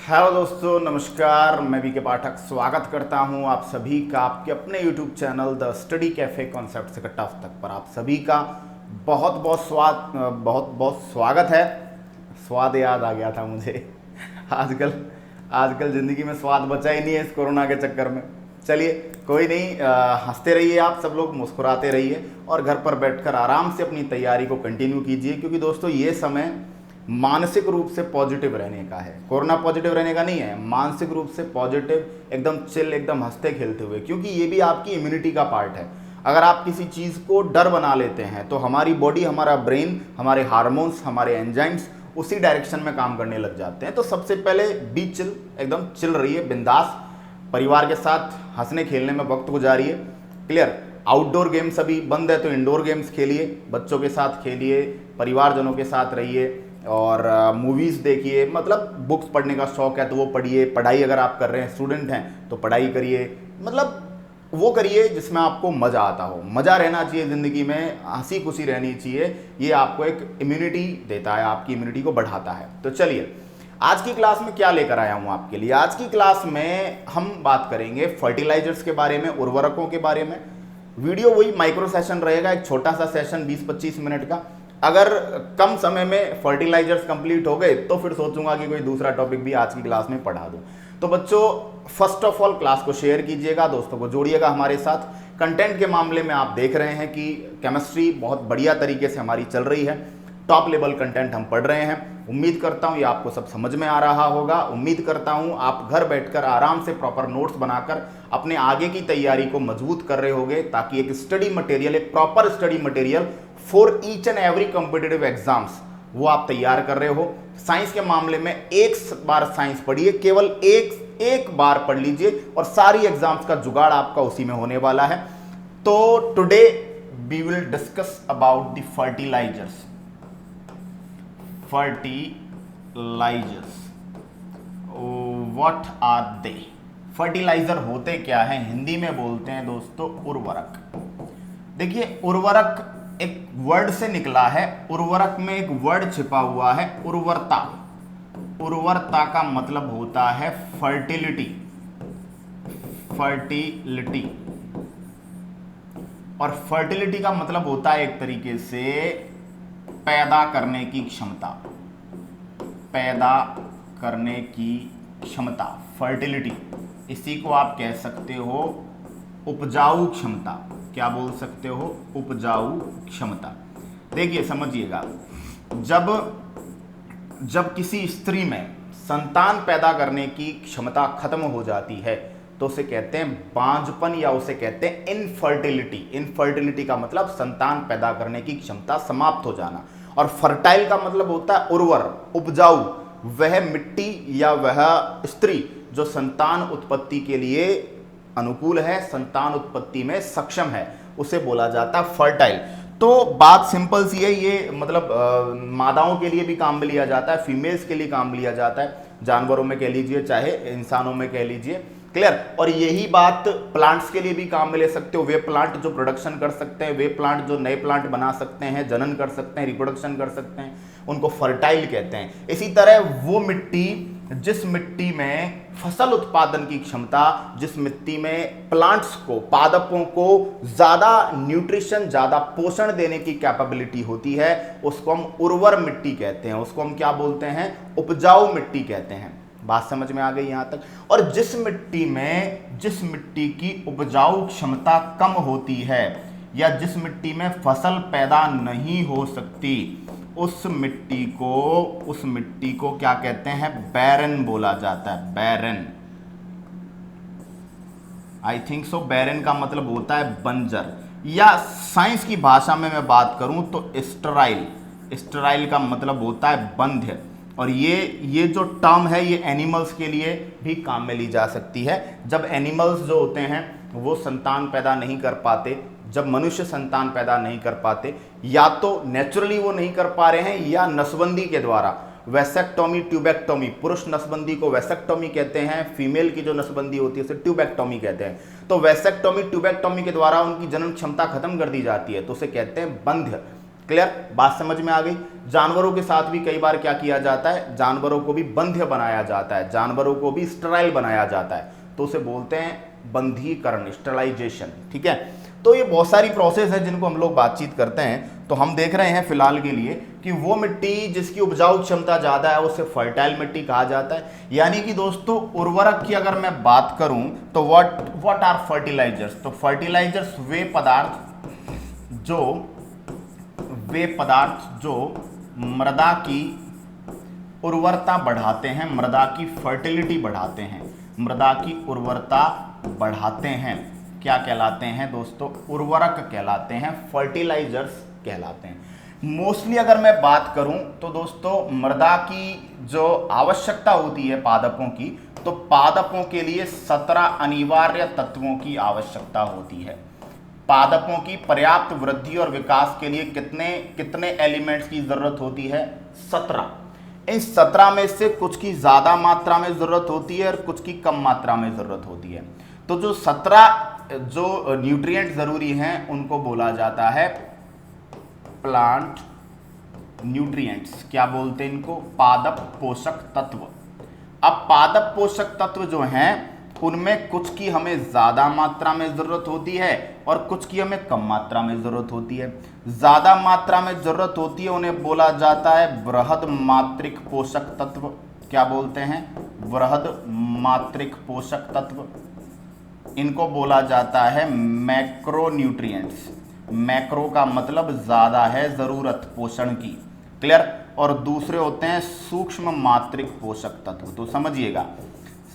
Hello दोस्तों, नमस्कार। मैं बीके पाठक स्वागत करता हूं आप सभी का आपके अपने YouTube channel the study cafe concept से कट ऑफ तक पर। आप सभी का बहुत बहुत स्वागत है। स्वाद याद आ गया था मुझे। आजकल आजकल ज़िंदगी में स्वाद बचा ही नहीं है इस कोरोना के चक्कर में। चलिए कोई नहीं, हंसते रहिए, आप सब लोग मुस्कुराते रहिए और घर पर बैठकर आराम से अपनी तैयारी को कंटिन्यू कीजिए, क्योंकि दोस्तों ये समय मानसिक रूप से पॉजिटिव रहने का है। कोरोना पॉजिटिव रहने का नहीं है, मानसिक रूप से पॉजिटिव, एकदम चिल, एकदम हंसते खेलते हुए, क्योंकि ये भी आपकी इम्यूनिटी का पार्ट है। अगर आप किसी चीज़ को डर बना लेते हैं तो हमारी बॉडी, हमारा ब्रेन, हमारे हार्मोन्स, हमारे एंजाइम्स उसी डायरेक्शन में काम करने लग जाते हैं। तो सबसे पहले बी चिल, एकदम चिल रहिए, बिंदास, परिवार के साथ हंसने खेलने में वक्त गुजारिए। क्लियर। आउटडोर गेम्स अभी बंद है तो इंडोर गेम्स खेलिए, बच्चों के साथ खेलिए, परिवारजनों के साथ रहिए और मूवीज़ देखिए। मतलब बुक्स पढ़ने का शौक है तो वो पढ़िए, पढ़ाई अगर आप कर रहे हैं, स्टूडेंट हैं तो पढ़ाई करिए। मतलब वो करिए जिसमें आपको मज़ा आता हो। मज़ा रहना चाहिए ज़िंदगी में, हंसी खुशी रहनी चाहिए। ये आपको एक इम्यूनिटी देता है, आपकी इम्यूनिटी को बढ़ाता है। तो चलिए आज की क्लास में क्या लेकर आया हूँ आपके लिए। आज की क्लास में हम बात करेंगे फर्टिलाइजर्स के बारे में, उर्वरकों के बारे में। वीडियो वही माइक्रो सेशन रहेगा, एक छोटा सा सेशन 20-25 मिनट का। अगर कम समय में फर्टिलाइजर्स कंप्लीट हो गए तो फिर सोचूंगा कि कोई दूसरा टॉपिक भी आज की क्लास में पढ़ा दूं। तो बच्चों, फर्स्ट ऑफ ऑल क्लास को शेयर कीजिएगा, दोस्तों को जोड़िएगा हमारे साथ। कंटेंट के मामले में आप देख रहे हैं कि केमिस्ट्री बहुत बढ़िया तरीके से हमारी चल रही है, टॉप लेवल कंटेंट हम पढ़ रहे हैं। उम्मीद करता हूं ये आपको सब समझ में आ रहा होगा। उम्मीद करता हूं आप घर बैठकर आराम से प्रॉपर नोट्स बनाकर अपने आगे की तैयारी को मजबूत कर रहे होंगे, ताकि एक स्टडी मटेरियल, एक proper study material for each and every competitive exams वो आप तैयार कर रहे हो। साइंस के मामले में एक बार साइंस पढ़िए, केवल एक बार पढ़ लीजिए और सारी एग्जाम्स का जुगाड़ आपका उसी में होने वाला है। तो today we will discuss about the fertilizers. What are they? Fertilizer होते क्या है? हिंदी में बोलते हैं दोस्तों उर्वरक। देखिए, उर्वरक एक वर्ड से निकला है। उर्वरक में एक वर्ड छिपा हुआ है, उर्वरता। उर्वरता का मतलब होता है फर्टिलिटी। फर्टिलिटी और फर्टिलिटी का मतलब होता है एक तरीके से पैदा करने की क्षमता। पैदा करने की क्षमता, फर्टिलिटी। इसी को आप कह सकते हो उपजाऊ क्षमता। क्या बोल सकते हो? उपजाऊ क्षमता। देखिए समझिएगा, जब किसी स्त्री में संतान पैदा करने की क्षमता खत्म हो जाती है तो उसे कहते हैं बांझपन, या उसे कहते हैं इनफर्टिलिटी। इनफर्टिलिटी का मतलब संतान पैदा करने की क्षमता समाप्त हो जाना। और फर्टाइल का मतलब होता है उर्वर, उपजाऊ। वह मिट्टी या वह स्त्री जो संतान उत्पत्ति के लिए अनुकूल है, संतान उत्पत्ति में सक्षम है, उसे बोला जाता है फर्टाइल। तो बात सिंपल सी है, ये मतलब मादाओं के लिए भी काम में लिया जाता है, फीमेल्स के लिए काम में लिया जाता है, जानवरों में कह लीजिए चाहे इंसानों में कह लीजिए। क्लियर। और यही बात प्लांट्स के लिए भी काम में ले सकते हो। वे प्लांट जो प्रोडक्शन कर सकते हैं, वे प्लांट जो नए प्लांट बना सकते हैं, जनन कर सकते हैं, रिप्रोडक्शन कर सकते हैं, उनको फर्टाइल कहते हैं। इसी तरह वो मिट्टी, जिस मिट्टी में फसल उत्पादन की क्षमता, जिस मिट्टी में प्लांट्स को, पादपों को ज्यादा न्यूट्रिशन, ज्यादा पोषण देने की कैपेबिलिटी होती है, उसको हम उर्वर मिट्टी कहते हैं। उसको हम क्या बोलते हैं? उपजाऊ मिट्टी कहते हैं। बात समझ में आ गई यहां तक? और जिस मिट्टी की उपजाऊ क्षमता कम होती है या जिस मिट्टी में फसल पैदा नहीं हो सकती, उस मिट्टी को क्या कहते हैं? बैरन बोला जाता है। बैरन, आई थिंक सो। बैरन का मतलब होता है बंजर, या साइंस की भाषा में मैं बात करूं तो स्टेराइल। स्टेराइल का मतलब होता है बंध्य। और ये जो टर्म है ये एनिमल्स के लिए भी काम में ली जा सकती है। जब एनिमल्स जो होते हैं वो संतान पैदा नहीं कर पाते, जब मनुष्य संतान पैदा नहीं कर पाते, या तो नेचुरली वो नहीं कर पा रहे हैं या नसबंदी के द्वारा, वैसेक्टोमी, ट्यूबेक्टोमी। पुरुष नसबंदी को वैसेक्टोमी कहते हैं, फीमेल की जो नसबंदी होती है उसे ट्यूबेक्टोमी कहते हैं। तो वैसेक्टोमी, ट्यूबेक्टोमी के द्वारा उनकी जनन क्षमता खत्म कर दी जाती है तो उसे कहते हैं बंध्य। क्लियर, बात समझ में आ गई। जानवरों के साथ भी कई बार क्या किया जाता है, जानवरों को भी बंध्य बनाया जाता है, जानवरों को भी स्टेराइल बनाया जाता है, तो उसे बोलते हैं बंधीकरण, स्टेरलाइजेशन। ठीक है, तो ये बहुत सारी प्रोसेस है जिनको हम लोग बातचीत करते हैं। तो हम देख रहे हैं फिलहाल के लिए कि वो मिट्टी जिसकी उपजाऊ क्षमता ज़्यादा है उसे फर्टाइल मिट्टी कहा जाता है। यानी कि दोस्तों उर्वरक की अगर मैं बात करूं तो व्हाट आर फर्टिलाइजर्स, तो फर्टिलाइजर्स वे पदार्थ जो मृदा की उर्वरता बढ़ाते हैं, मृदा की फर्टिलिटी बढ़ाते हैं, मृदा की उर्वरता बढ़ाते हैं, क्या कहलाते हैं दोस्तों, उर्वरक कहलाते हैं, फर्टिलाइजर्स कहलाते हैं। मोस्टली अगर मैं बात करूं तो दोस्तों मृदा की जो आवश्यकता होती है पादपों की, तो पादपों के लिए 17 अनिवार्य तत्वों की आवश्यकता होती है। पादपों की पर्याप्त वृद्धि और विकास के लिए कितने कितने एलिमेंट्स की जरूरत होती है, 17। इन 17 में से कुछ की ज्यादा मात्रा में जरूरत होती है और कुछ की कम मात्रा में जरूरत होती है। तो जो 17 जो न्यूट्रिएंट जरूरी हैं उनको बोला जाता है प्लांट न्यूट्रिएंट्स। क्या बोलते हैं इनको, पादप पोषक तत्व। अब पादप पोषक तत्व जो हैं उनमें कुछ की हमें ज्यादा मात्रा में जरूरत होती है और कुछ की हमें कम मात्रा में जरूरत होती है। ज्यादा मात्रा में जरूरत होती है उन्हें बोला जाता है बृहद मात्रिक पोषक तत्व। क्या बोलते हैं, बृहद मात्रिक पोषक तत्व। इनको बोला जाता है मैक्रो न्यूट्रिएंट्स। मैक्रो का मतलब ज्यादा है, जरूरत पोषण की। क्लियर। और दूसरे होते हैं सूक्ष्म मात्रिक पोषक तत्व। तो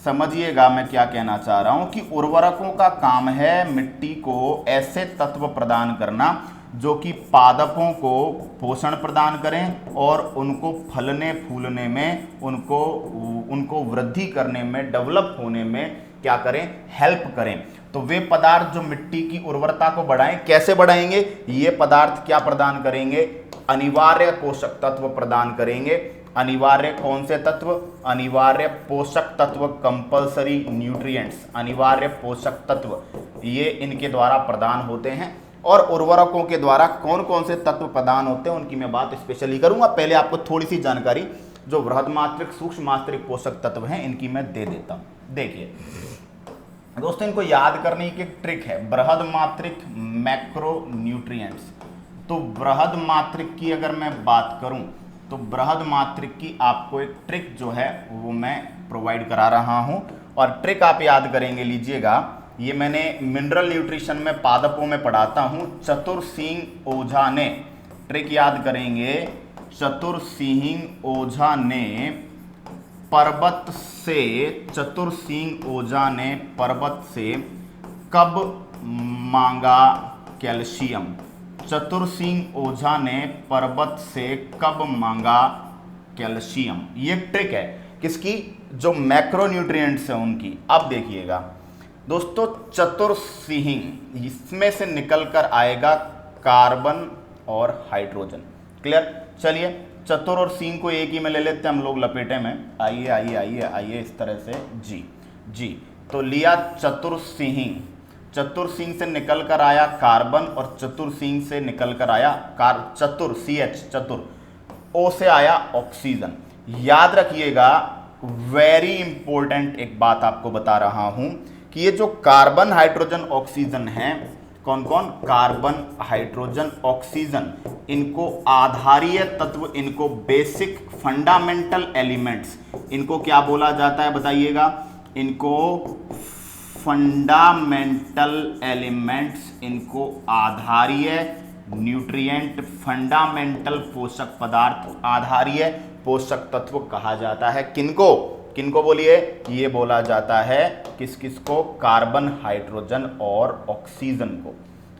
समझिएगा मैं क्या कहना चाह रहा हूं कि उर्वरकों का काम है मिट्टी को ऐसे तत्व प्रदान करना जो कि पादपों को पोषण प्रदान करें और उनको फलने फूलने में, उनको वृद्धि करने में, डेवलप होने में क्या करें, हेल्प करें। तो वे पदार्थ जो मिट्टी की उर्वरता को बढ़ाएं, कैसे बढ़ाएंगे, ये पदार्थ क्या प्रदान करेंगे, अनिवार्य पोषक तत्व प्रदान करेंगे। अनिवार्य कौन से तत्व, अनिवार्य पोषक तत्व, कंपल्सरी न्यूट्रिएंट्स, अनिवार्य पोषक तत्व, ये इनके द्वारा प्रदान होते हैं। और उर्वरकों के द्वारा कौन कौन से तत्व प्रदान होते हैं उनकी मैं बात स्पेशली करूंगा। पहले आपको थोड़ी सी जानकारी जो बृहद मात्रिक, सूक्ष्म मात्रिक पोषक तत्व हैं इनकी मैं दे देता हूं। देखिए दोस्तों, इनको याद करने की एक ट्रिक है, बृहद मात्रिक, मैक्रो न्यूट्रिएंट्स। तो बृहद मात्रिक की अगर मैं बात करूं तो बृहद मात्रिक की आपको एक ट्रिक जो है वो मैं प्रोवाइड करा रहा हूं और ट्रिक आप याद करेंगे, लीजिएगा। ये मैंने मिनरल न्यूट्रिशन में पादपों में पढ़ाता हूं, चतुरसिंह ओझा ने, ट्रिक याद करेंगे, चतुरसिंह ओझा ने पर्वत से कब मांगा कैल्शियम। चतुरसिंह ओझा ने पर्वत से कब मांगा कैल्शियम। ये ट्रिक है किसकी, जो मैक्रो न्यूट्रिएंट्स हैं उनकी। अब देखिएगा दोस्तों, चतुरसिंह, इसमें से निकल कर आएगा कार्बन और हाइड्रोजन। क्लियर। चलिए चतुर और सिंह को एक ही में ले लेते हैं हम लोग लपेटे में। आइए आइए आइए आइए इस तरह से, जी। तो लिया चतुरसिंह, चतुरसिंह से निकल कर आया कार्बन और चतुरसिंह से निकल कर आया चतुर, चतुर, ओ से आया ऑक्सीजन। याद रखिएगा, वेरी इंपॉर्टेंट एक बात आपको बता रहा हूं कि ये जो कार्बन, हाइड्रोजन, ऑक्सीजन है, कौन कौन, कार्बन, हाइड्रोजन, ऑक्सीजन, इनको आधारीय तत्व, इनको बेसिक फंडामेंटल एलिमेंट्स, इनको क्या बोला जाता है बताइएगा, इनको फंडामेंटल एलिमेंट्स, इनको आधारीय न्यूट्रिएंट, फंडामेंटल पोषक पदार्थ, आधारीय पोषक तत्व कहा जाता है। किनको बोलिए, ये बोला जाता है किसको, कार्बन, हाइड्रोजन और ऑक्सीजन को।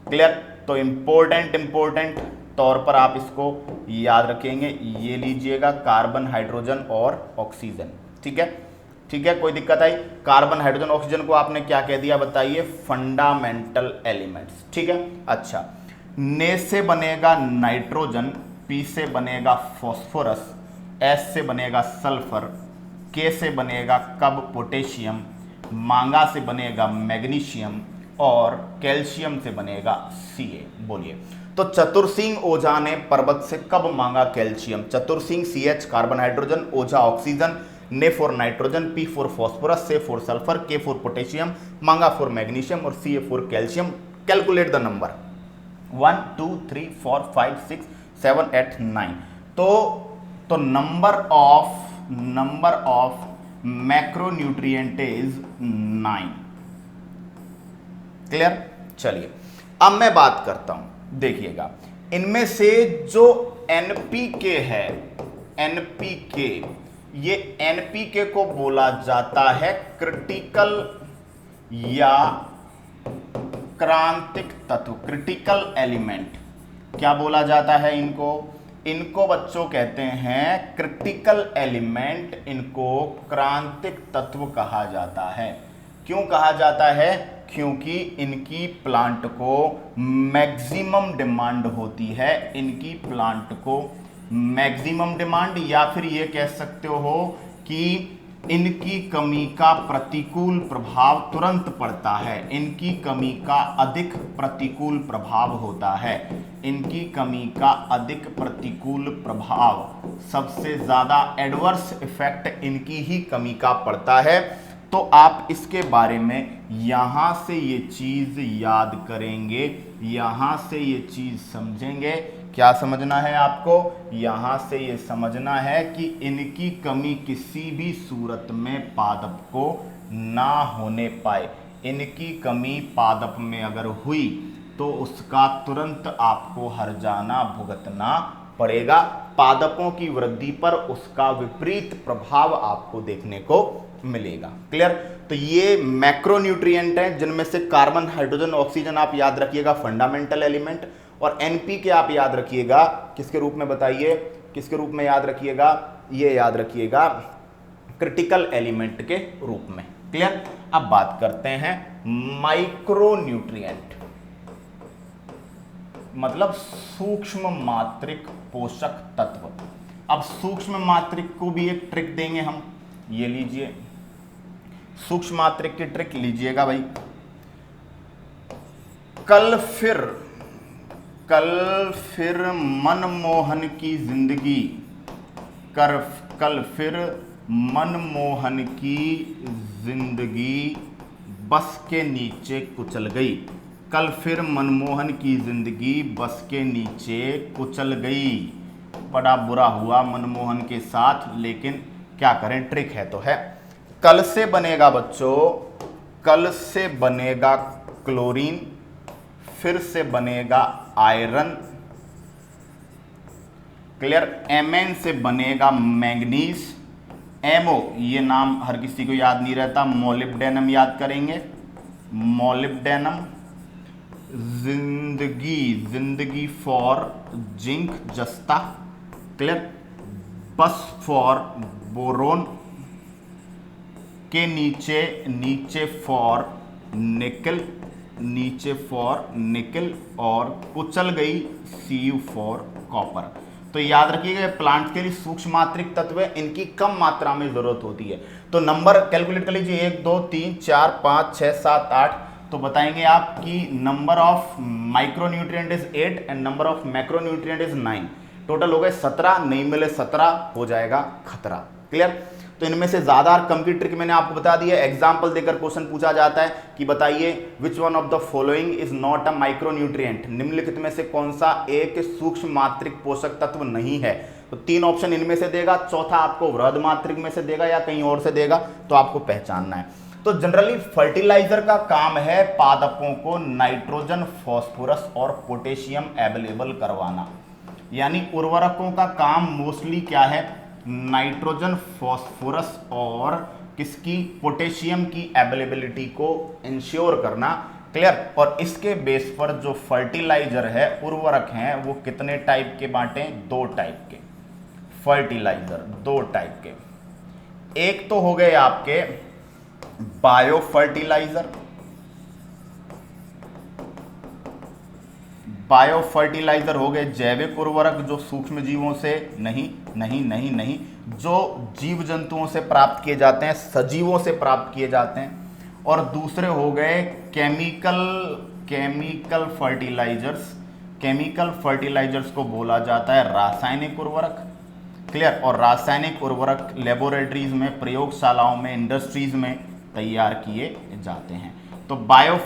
क्लियर। तो इंपॉर्टेंट तौर पर आप इसको याद रखेंगे, ये लीजिएगा, कार्बन, हाइड्रोजन और ऑक्सीजन। ठीक है, कोई दिक्कत आई, कार्बन, हाइड्रोजन, ऑक्सीजन को आपने क्या कह दिया बताइए, फंडामेंटल एलिमेंट्स। ठीक है। अच्छा, ने से बनेगा नाइट्रोजन, पी से बनेगा फॉस्फोरस, एस से बनेगा सल्फर, के से बनेगा कब, पोटेशियम, मांगा से बनेगा मैग्नीशियम और कैल्शियम से बनेगा Ca। बोलिए, तो चतुर्सिंह ओझा ने पर्वत से कब मांगा कैल्शियम? चतुर्सिंह CH कार्बन हाइड्रोजन, ओझा oxygen, N for nitrogen, P for phosphorus, S for sulphur, K for potassium, मांगा फॉर मैग्नीशियम और Ca for calcium. Calculate the number 1 2 3 4 5 6 7 8 9। तो number of macronutrient is 9। Clear? चलिए अब मैं बात करता हूं, देखिएगा इनमें से जो NPK है, NPK, ये NPK को बोला जाता है क्रिटिकल या क्रांतिक तत्व, क्रिटिकल एलिमेंट। क्या बोला जाता है इनको? इनको बच्चों कहते हैं क्रिटिकल एलिमेंट, इनको क्रांतिक तत्व कहा जाता है। क्यों कहा जाता है? क्योंकि इनकी प्लांट को मैक्सिमम डिमांड होती है, इनकी प्लांट को मैक्सिमम डिमांड, या फिर ये कह सकते हो कि इनकी कमी का प्रतिकूल प्रभाव तुरंत पड़ता है, इनकी कमी का अधिक प्रतिकूल प्रभाव होता है, इनकी कमी का अधिक प्रतिकूल प्रभाव, सबसे ज्यादा एडवर्स इफेक्ट इनकी ही कमी का पड़ता है। तो आप इसके बारे में यहां से ये चीज याद करेंगे, यहां से ये चीज समझेंगे। क्या समझना है आपको? यहां से ये समझना है कि इनकी कमी किसी भी सूरत में पादप को ना होने पाए। इनकी कमी पादप में अगर हुई तो उसका तुरंत आपको हर्जाना भुगतना पड़ेगा। पादपों की वृद्धि पर उसका विपरीत प्रभाव आपको देखने को मिलेगा। क्लियर? तो ये मैक्रोन्यूट्रिएंट हैं, जिनमें से कार्बन, हाइड्रोजन, ऑक्सीजन आप याद रखिएगा फंडामेंटल एलिमेंट, और NPK आप याद रखिएगा किसके रूप में? बताइए किसके रूप में याद रखिएगा? ये याद रखिएगा क्रिटिकल एलिमेंट के रूप में। क्लियर? अब बात करते हैं माइक्रोन्यूट्रिएंट, मतलब सूक्ष्म मात्रिक पोषक तत्व। अब सूक्ष्म मात्रिक को भी एक ट्रिक देंगे हम, ये लीजिए सूक्ष्म मात्रिक की ट्रिक लीजिएगा भाई। कल फिर मनमोहन की जिंदगी, कल फिर मनमोहन की जिंदगी बस के नीचे कुचल गई। कल फिर मनमोहन की जिंदगी बस के नीचे कुचल गई। बड़ा बुरा हुआ मनमोहन के साथ, लेकिन क्या करें, ट्रिक है तो है। कल से बनेगा बच्चों, कल से बनेगा क्लोरीन, फिर से बनेगा आयरन। क्लियर? Mn से बनेगा मैंगनीज। MO, ये नाम हर किसी को याद नहीं रहता, मोलिब्डेनम याद करेंगे, मोलिब्डेनम। जिंदगी फॉर जिंक, जस्ता। क्लियर? बस फॉर बोरोन, के नीचे फॉर निकल, नीचे फॉर निकल, और कुचल गई Cu फॉर कॉपर। तो याद रखिएगा प्लांट के लिए सूक्ष्म मात्रिक तत्व है, इनकी कम मात्रा में जरूरत होती है। तो नंबर कैलकुलेट कर लीजिए, 1 2 3 4 5 6 7 8। तो बताएंगे आप कि number of micronutrient is 8 and number of macronutrient is 9। Total हो गए 17, नहीं मिले 17 हो जाएगा खतरा। क्लियर? तो इनमें से ज्यादा और कम की ट्रिक मैंने आपको बता दी है। एग्जांपल देकर क्वेश्चन पूछा जाता है कि बताइए which one of the following is not a micronutrient, निम्नलिखित में से कौन सा एक सूक्ष्म मात्रिक पोषक तत्व नहीं है? तो 3 ऑप्शन इनमें से देगा, चौथा आपको वृहद मात्रिक में से देगा या कहीं और से देगा, तो आपको पहचानना है। तो जनरली फर्टिलाइजर का काम है पादपों को नाइट्रोजन, फास्फोरस और पोटेशियम अवेलेबल करवाना। यानी उर्वरकों का काम मोस्टली क्या है? नाइट्रोजन, फास्फोरस और किसकी? पोटेशियम की अवेलेबिलिटी को इंश्योर करना। क्लियर? और इसके बेस पर जो फर्टिलाइजर है, उर्वरक हैं, वो कितने टाइप के बांटे? 2 टाइप के फर्टिलाइजर, 2 टाइप के। एक तो हो गए आपके बायो फर्टिलाइजर, बायो फर्टिलाइजर हो गए जैविक उर्वरक जो सूक्ष्म जीवों से नहीं जो जीव जंतुओं से प्राप्त किए जाते हैं, सजीवों से प्राप्त किए जाते हैं। और दूसरे हो गए केमिकल फर्टिलाइजर्स केमिकल फर्टिलाइजर्स को बोला जाता है रासायनिक उर्वरक। क्लियर। और रासायनिक उर्वरक लेबोरेटरीज में, प्रयोगशालाओं में, इंडस्ट्रीज में तैयार किए जाते हैं। तो बायो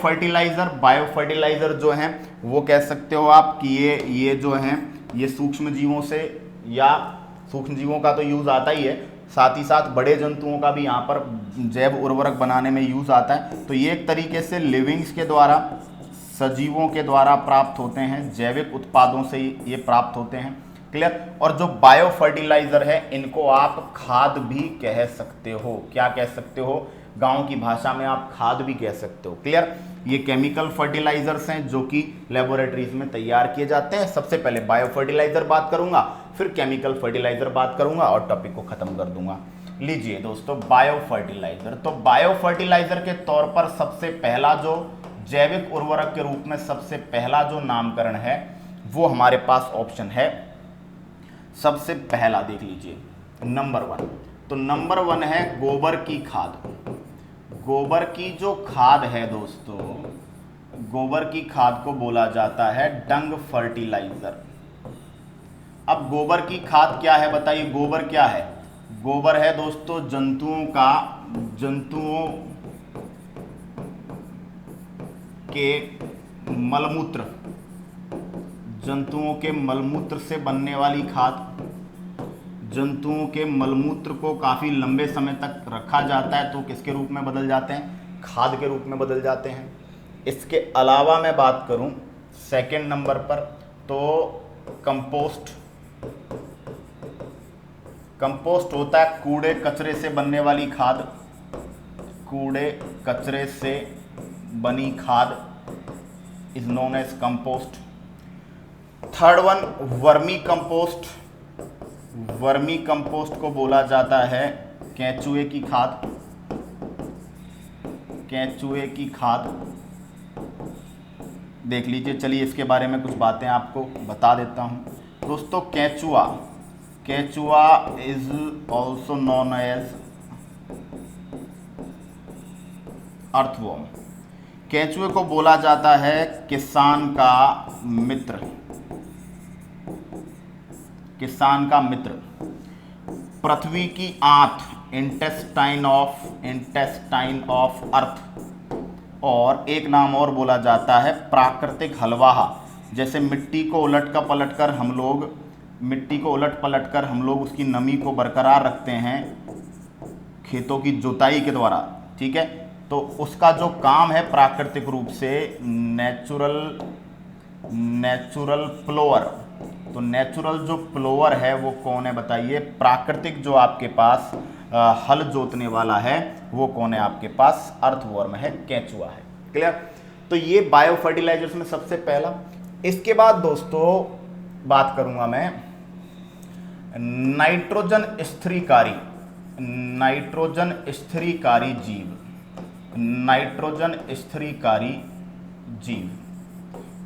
फर्टिलाइजर जो हैं वो कह सकते हो आप कि ये जो हैं ये सूक्ष्म जीवों से, या सूक्ष्म जीवों का तो यूज आता ही है, साथ ही साथ बड़े जंतुओं का भी यहाँ पर जैव उर्वरक बनाने में यूज आता है। तो ये एक तरीके से लिविंग्स के द्वारा, सजीवों के द्वारा प्राप्त होते हैं, जैविक उत्पादों से ये प्राप्त होते हैं। क्लियर। और जो बायो फर्टिलाइजर है इनको आप खाद भी कह सकते हो। क्या कह सकते हो? गांव की भाषा में आप खाद भी कह सकते हो। क्लियर। ये केमिकल फर्टिलाइजर्स हैं जो कि लेबोरेटरीज में तैयार किए जाते हैं। सबसे पहले बायो फर्टिलाइजर बात करूंगा, फिर केमिकल फर्टिलाइजर बात करूंगा और टॉपिक को खत्म कर दूंगा। लीजिए दोस्तों, बायो फर्टिलाइजर। तो बायो फर्टिलाइजर के तौर पर सबसे पहला जो जैविक उर्वरक के रूप में सबसे पहला जो नामकरण है वो हमारे पास ऑप्शन है, सबसे पहला देख लीजिए, नंबर 1। तो नंबर 1 है गोबर की खाद। गोबर की जो खाद है दोस्तों, गोबर की खाद को बोला जाता है डंग फर्टिलाइजर। अब गोबर की खाद क्या है बताइए? गोबर क्या है? गोबर है दोस्तों जंतुओं के मलमूत्र, जंतुओं के मलमूत्र से बनने वाली खाद। जंतुओं के मलमूत्र को काफ़ी लंबे समय तक रखा जाता है तो किसके रूप में बदल जाते हैं? खाद के रूप में बदल जाते हैं। इसके अलावा मैं बात करूं सेकंड नंबर पर, तो कंपोस्ट। कंपोस्ट होता है कूड़े कचरे से बनने वाली खाद। कूड़े कचरे से बनी खाद is known as compost. Third one vermi compost. Vermi compost को बोला जाता है केंचुए की खाद। केंचुए की खाद देख लीजिए। चलिए इसके बारे में कुछ बातें आपको बता देता हूं दोस्तों। केंचुआ is also known as earthworm. केंचुए को बोला जाता है किसान का मित्र। किसान का मित्र। पृथ्वी की आंत, इंटेस्टाइन ऑफ अर्थ। और एक नाम और बोला जाता है प्राकृतिक हलवाहा। जैसे मिट्टी को उलट पलट कर हम लोग उसकी नमी को बरकरार रखते हैं खेतों की जुताई के द्वारा, ठीक है। तो उसका जो काम है प्राकृतिक रूप से नेचुरल प्लोअर। तो नेचुरल जो प्लोअर है वो कौन है बताइए? प्राकृतिक जो आपके पास हल जोतने वाला है वो कौन है आपके पास? अर्थवॉर्म है, केंचुआ है। क्लियर। तो ये बायो फर्टिलाइजर्स में सबसे पहला। इसके बाद दोस्तों बात करूंगा मैं नाइट्रोजन स्थिरीकारी जीव। नाइट्रोजन स्थिरीकारी जीव,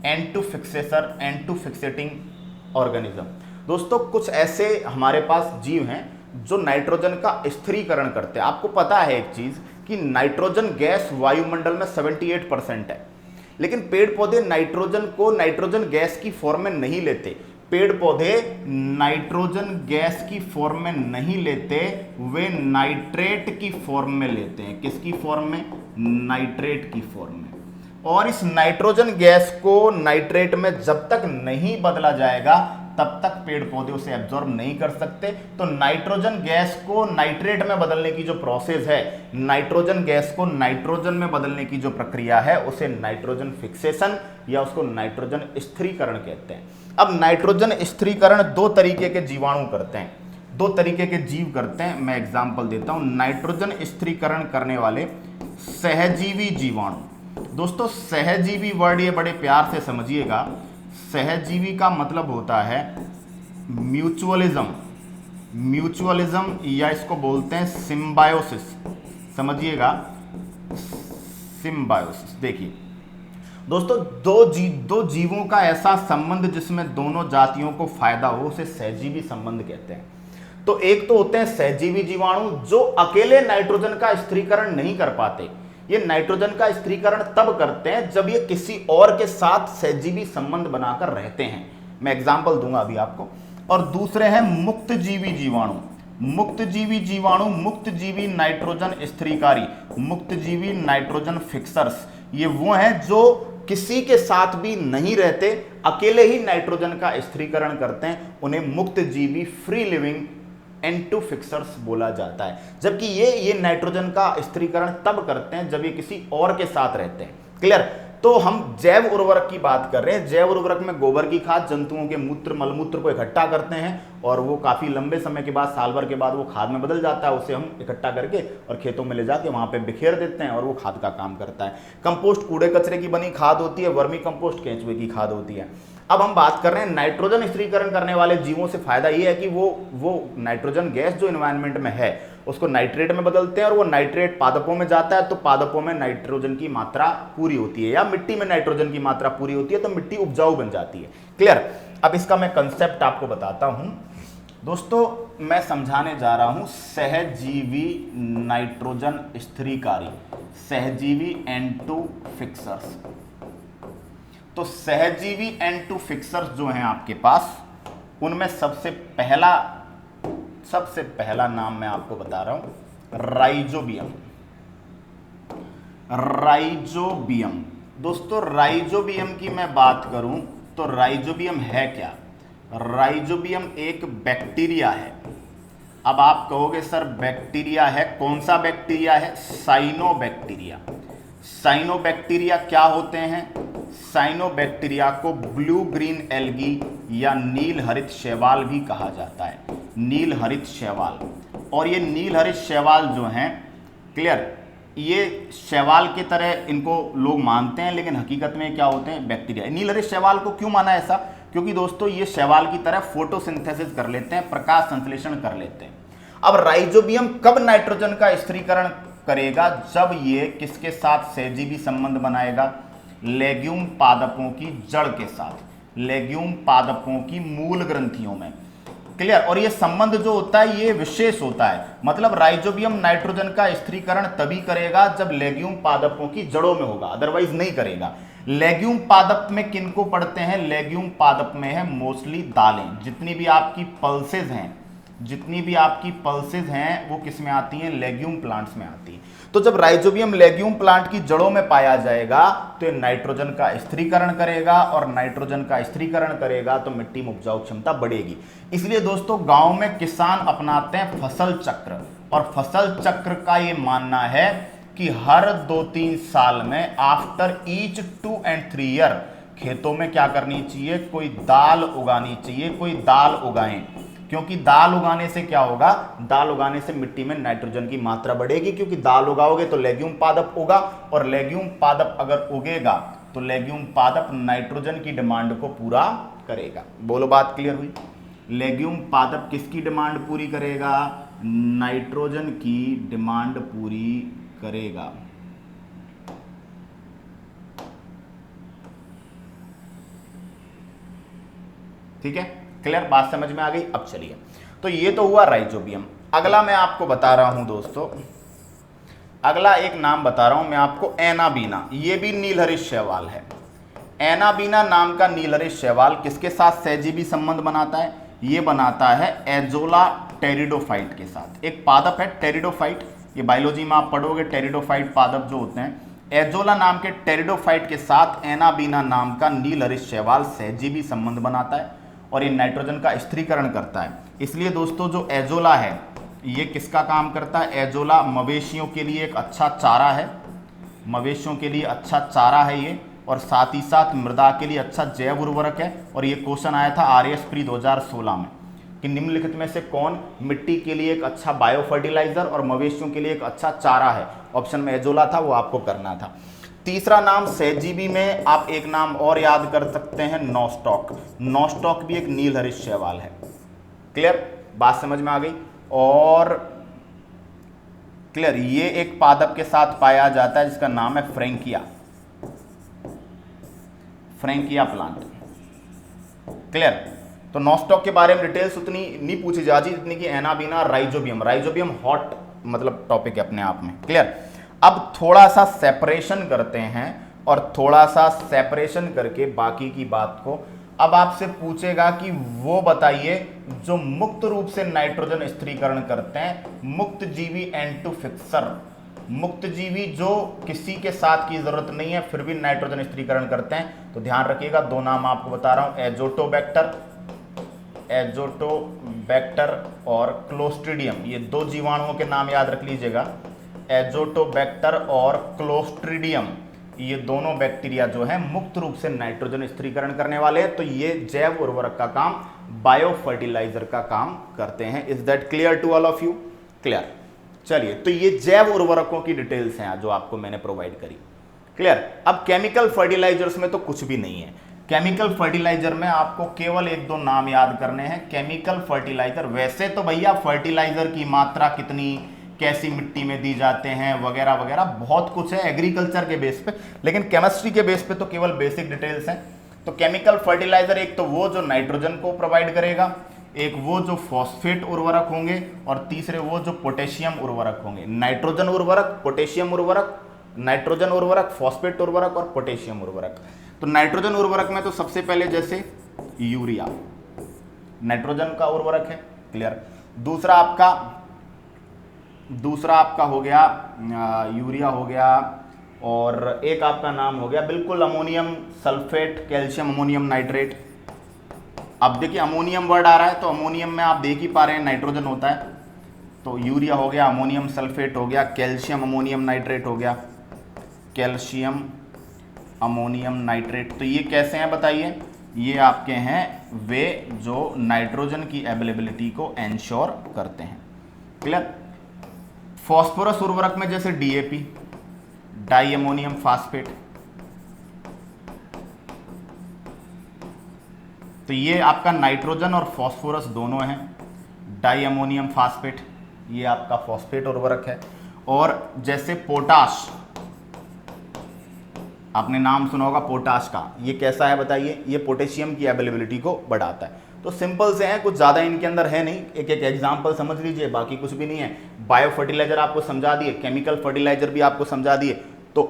एंड टू फिक्सेटिंग ऑर्गेनिज्म। दोस्तों कुछ ऐसे हमारे पास जीव हैं जो नाइट्रोजन का स्थिरीकरण करते हैं। आपको पता है एक चीज कि नाइट्रोजन गैस वायुमंडल में 78% है, लेकिन पेड़ पौधे नाइट्रोजन को नाइट्रोजन गैस की फॉर्म में नहीं लेते। पेड़ पौधे नाइट्रोजन गैस की फॉर्म में नहीं लेते, वे नाइट्रेट की फॉर्म में लेते हैं। किसकी फॉर्म में? नाइट्रेट की फॉर्म में। और इस नाइट्रोजन गैस को नाइट्रेट में जब तक नहीं बदला जाएगा तब तक पेड़ पौधे उसे एब्जॉर्ब नहीं कर सकते। तो नाइट्रोजन गैस को नाइट्रेट में बदलने की जो प्रोसेस है, नाइट्रोजन गैस को नाइट्रोजन में बदलने की जो प्रक्रिया है, उसे नाइट्रोजन फिक्सेशन या उसको नाइट्रोजन स्थिरीकरण कहते हैं। अब नाइट्रोजन स्थिरीकरण दो तरीके के जीवाणु करते हैं, दो तरीके के जीव करते हैं। मैं एग्जाम्पल देता हूं। नाइट्रोजन स्थिरीकरण करने वाले सहजीवी जीवाणु। दोस्तों सहजीवी वर्ड ये बड़े प्यार से समझिएगा। सहजीवी का मतलब होता है म्यूचुअलिज्म या इसको बोलते हैं सिम्बायोसिस। समझिएगा, सिम्बायोसिस। देखिए दोस्तों, दो जीवों का ऐसा संबंध जिसमें दोनों जातियों को फायदा हो, उसे सहजीवी संबंध कहते हैं। तो एक तो होते हैं सहजीवी जीवाणु जो अकेले नाइट्रोजन का स्थिरीकरण नहीं कर पाते, ये नाइट्रोजन का स्थिरीकरण तब करते हैं जब ये किसी और के साथ सहजीवी संबंध बनाकर रहते हैं। मैं एग्जांपल दूंगा अभी आपको। और दूसरे हैं मुक्तजीवी जीवाणु। मुक्तजीवी जीवाणु, मुक्तजीवी नाइट्रोजन स्थिरीकारी, मुक्तजीवी नाइट्रोजन फिक्सर्स, ये वो हैं जो किसी के साथ भी नहीं रहते, अकेले ही नाइट्रोजन का स्थिरीकरण करते हैं, उन्हें मुक्तजीवी फ्री लिविंग N2 फिक्सर्स बोला जाता है। जबकि ये नाइट्रोजन का स्थिरीकरण तब करते हैं जब ये किसी और के साथ रहते हैं। क्लियर? तो हम जैव उर्वरक की बात कर रहे हैं। जैव उर्वरक में गोबर की खाद, जंतुओं के मूत्र मलमूत्र को इकट्ठा करते हैं और वो काफी लंबे समय के बाद, साल भर के बाद वो खाद में बदल जाता है। उसे हम इकट्ठा करके और खेतों में ले जाके वहां पे बिखेर देते हैं और वो खाद का काम करता है। कंपोस्ट कूड़े कचरे की बनी खाद होती है, वर्मी कंपोस्ट केंचुए की खाद होती है। अब हम बात कर रहे हैं नाइट्रोजन स्थिरीकरण करने वाले जीवों से फायदा ये है कि वो नाइट्रोजन गैस जो एनवायरनमेंट में है उसको नाइट्रेट में बदलते हैं और वो नाइट्रेट पादपों में जाता है, तो पादपों में नाइट्रोजन की मात्रा पूरी होती है, या मिट्टी में नाइट्रोजन की मात्रा पूरी होती है, तो मिट्टी उपजाऊ बन जाती है। क्लियर? अब इसका मैं कंसेप्ट आपको बताता हूं दोस्तों। मैं समझाने जा रहा हूं सहजीवी नाइट्रोजन स्थिरीकारी, सहजीवी N2 फिक्सर्स। तो सहजीवी N2 फिक्सर्स जो हैं आपके पास, उनमें सबसे पहला नाम मैं आपको बता रहा हूं, राइजोबियम। राइजोबियम दोस्तों, राइजोबियम की मैं बात करूं तो राइजोबियम है क्या? राइजोबियम एक बैक्टीरिया है। अब आप कहोगे सर बैक्टीरिया है, कौन सा बैक्टीरिया है? साइनोबैक्टीरिया। साइनोबैक्टीरिया क्या होते हैं? साइनोबैक्टीरिया को ब्लू ग्रीन एल्गी या नील हरित शैवाल भी कहा जाता है, नील हरित शैवाल। और ये नील हरित शैवाल जो हैं, क्लियर, ये शैवाल की तरह इनको लोग मानते हैं, लेकिन हकीकत में क्या होते हैं? बैक्टीरिया। नील हरित शैवाल को क्यों माना ऐसा? क्योंकि दोस्तों ये शैवाल की तरह फोटोसिंथेसिस कर लेते हैं, प्रकाश संश्लेषण कर लेते हैं। अब राइजोबियम कब नाइट्रोजन का स्थिरीकरण करेगा? जब ये किसके साथ सहजीवी संबंध बनाएगा? लेग्यूम पादपों की जड़ के साथ, लेग्यूम पादपों की मूल ग्रंथियों में। क्लियर? और ये संबंध जो होता है ये विशेष होता है, मतलब राइजोबियम नाइट्रोजन का स्थिरीकरण तभी करेगा जब लेग्यूम पादपों की जड़ों में होगा, अदरवाइज नहीं करेगा। लेग्यूम पादप में किनको पढ़ते हैं? लेग्यूम पादप में है मोस्टली दालें। जितनी भी आपकी पल्सेज हैं वो किस में आती हैं? लेग्यूम प्लांट्स में आती हैं। तो जब राइजोबियम लेग्यूम प्लांट की जड़ों में पाया जाएगा तो ये नाइट्रोजन का स्थिरीकरण करेगा, और नाइट्रोजन का स्थिरीकरण करेगा तो मिट्टी में उपजाऊ क्षमता बढ़ेगी। इसलिए दोस्तों गांव में किसान अपनाते हैं फसल चक्र, और फसल चक्र का ये मानना है कि हर 2-3 साल में आफ्टर ईच 2 and 3 ईयर खेतों में क्या करनी चाहिए? कोई दाल उगानी चाहिए, कोई दाल उगाएं। क्योंकि दाल उगाने से क्या होगा? दाल उगाने से मिट्टी में नाइट्रोजन की मात्रा बढ़ेगी, क्योंकि दाल उगाओगे तो लेग्यूम पादप उगा, और लेग्यूम पादप अगर उगेगा तो लेग्यूम पादप नाइट्रोजन की डिमांड को पूरा करेगा। बोलो बात क्लियर हुई? लेग्यूम पादप किसकी डिमांड पूरी करेगा? नाइट्रोजन की डिमांड पूरी करेगा। ठीक है? क्लियर? बात समझ में आ गई? अब चलिए, तो ये तो हुआ राइजोबियम। अगला मैं आपको बता रहा हूं दोस्तों, अगला एक नाम बता रहा हूं मैं आपको, एनाबीना। ये भी नीलहरित शैवाल है। एनाबीना नाम का नीलहरित शैवाल किसके साथ सहजीवी संबंध बनाता है? ये बनाता है एजोला टेरिडोफाइट के साथ। एक पादप है टेरिडोफाइट, ये बायोलॉजी में आप पढ़ोगे, टेरिडोफाइट पादप जो होते हैं। एजोला नाम के टेरिडोफाइट के साथ एनाबीना नाम का नीलहरित शैवाल सहजीवी संबंध बनाता है और ये नाइट्रोजन का स्थिरीकरण करता है। इसलिए दोस्तों जो एजोला है ये किसका काम करता है? एजोला मवेशियों के लिए एक अच्छा चारा है, मवेशियों के लिए अच्छा चारा है ये, और साथ ही साथ मृदा के लिए अच्छा जैव उर्वरक है। और ये क्वेश्चन आया था RS प्री 2016 में कि निम्नलिखित में से कौन मिट्टी के लिए एक अच्छा बायो फर्टिलाइजर और मवेशियों के लिए एक अच्छा चारा है? ऑप्शन में एजोला था, वो आपको करना था। तीसरा नाम सहजीवी में आप एक नाम और याद कर सकते हैं, नॉस्टॉक। नॉस्टॉक भी एक नीलहरित शैवाल है। क्लियर? बात समझ में आ गई? और क्लियर, ये एक पादप के साथ पाया जाता है जिसका नाम है फ्रैंकिया, फ्रैंकिया प्लांट। क्लियर? तो नॉस्टॉक के बारे में डिटेल्स उतनी नहीं पूछी जाती जितनी कि एनाबीना, राइजोबियम। राइजोबियम हॉट मतलब टॉपिक है अपने आप में। क्लियर? अब थोड़ा सा सेपरेशन करते हैं और थोड़ा सा सेपरेशन करके बाकी की बात को अब आपसे पूछेगा कि वो बताइए जो मुक्त रूप से नाइट्रोजन स्थिरीकरण करते हैं, मुक्त जीवी एंड टू फिक्सर, मुक्त जीवी जो किसी के साथ की जरूरत नहीं है फिर भी नाइट्रोजन स्थिरीकरण करते हैं। तो ध्यान रखिएगा, दो नाम आपको बता रहा हूं, एजोटोबैक्टर और क्लोस्ट्रीडियम, ये दो जीवाणुओं के नाम याद रख लीजिएगा, एजोटोबैक्टर और क्लोस्ट्रीडियम, ये दोनों बैक्टीरिया जो है मुक्त रूप से नाइट्रोजन स्थिरीकरण करने वाले हैं। तो ये जैव उर्वरक का काम, बायो फर्टिलाइजर का काम करते हैं। Is that clear to all of you? Clear. चलिए, तो ये जैव उर्वरकों की डिटेल्स हैं जो आपको मैंने प्रोवाइड करी। क्लियर। अब केमिकल फर्टिलाइजर्स में तो कुछ भी नहीं है। केमिकल फर्टिलाइजर में आपको केवल एक दो नाम याद करने हैं। केमिकल फर्टिलाइजर, वैसे तो भैया फर्टिलाइजर की मात्रा कितनी, कैसी मिट्टी में दी जाते हैं, वगैरह वगैरह बहुत कुछ है एग्रीकल्चर के बेस पे, लेकिन केमिस्ट्री के बेस पे तो केवल बेसिक डिटेल्स हैं। तो केमिकल फर्टिलाइजर एक तो वो जो नाइट्रोजन को प्रोवाइड करेगा, एक वो जो फॉस्फेट उर्वरक होंगे, और तीसरे वो जो पोटेशियम उर्वरक होंगे। नाइट्रोजन उर्वरक, पोटेशियम उर्वरक, नाइट्रोजन उर्वरक, फॉस्फेट उर्वरक और पोटेशियम उर्वरक। तो नाइट्रोजन उर्वरक में तो सबसे पहले जैसे यूरिया नाइट्रोजन का उर्वरक है। क्लियर। दूसरा आपका हो गया यूरिया हो गया, और एक आपका नाम हो गया बिल्कुल ammonium sulphate, calcium ammonium nitrate. अब देखिए अमोनियम वर्ड आ रहा है तो अमोनियम में आप देख ही पा रहे हैं नाइट्रोजन होता है, तो यूरिया हो गया, अमोनियम सल्फेट हो गया, कैल्शियम अमोनियम नाइट्रेट हो गया, कैल्शियम अमोनियम नाइट्रेट। तो ये कैसे हैं बताइए? ये आपके हैं वे जो नाइट्रोजन की अवेलेबिलिटी को एंश्योर करते हैं। क्लियर। फॉस्फोरस उर्वरक में जैसे डीएपी, डाई अमोनियम फास्फेट, तो ये आपका नाइट्रोजन और फॉस्फोरस दोनों हैं। डाई अमोनियम फास्फेट ये आपका फॉस्फेट उर्वरक है। और जैसे पोटाश, आपने नाम सुना होगा पोटाश का, ये कैसा है बताइए? ये पोटेशियम की अवेलेबिलिटी को बढ़ाता है। तो सिंपल से हैं, कुछ ज़्यादा इनके अंदर है नहीं, एक एक एग्जाम्पल समझ लीजिए, बाकी कुछ भी नहीं है। बायो फर्टिलाइजर आपको समझा दिए, केमिकल फर्टिलाइजर भी आपको समझा दिए। तो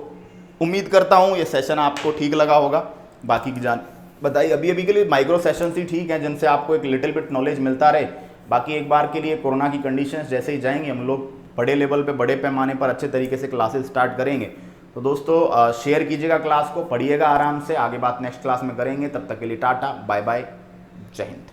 उम्मीद करता हूँ ये सेशन आपको ठीक लगा होगा। बाकी की जान बताइए, अभी के लिए माइक्रो सेशंस ही ठीक हैं जिनसे आपको एक लिटिल बिट नॉलेज मिलता रहे। बाकी एक बार के लिए कोरोना की कंडीशंस जैसे ही जाएंगे, हम लोग बड़े लेवल पे, बड़े पैमाने पर अच्छे तरीके से क्लासेस स्टार्ट करेंगे। तो दोस्तों शेयर कीजिएगा क्लास को, पढ़िएगा आराम से, आगे बात नेक्स्ट क्लास में करेंगे। तब तक के लिए टाटा, बाय बाय, जय हिंद।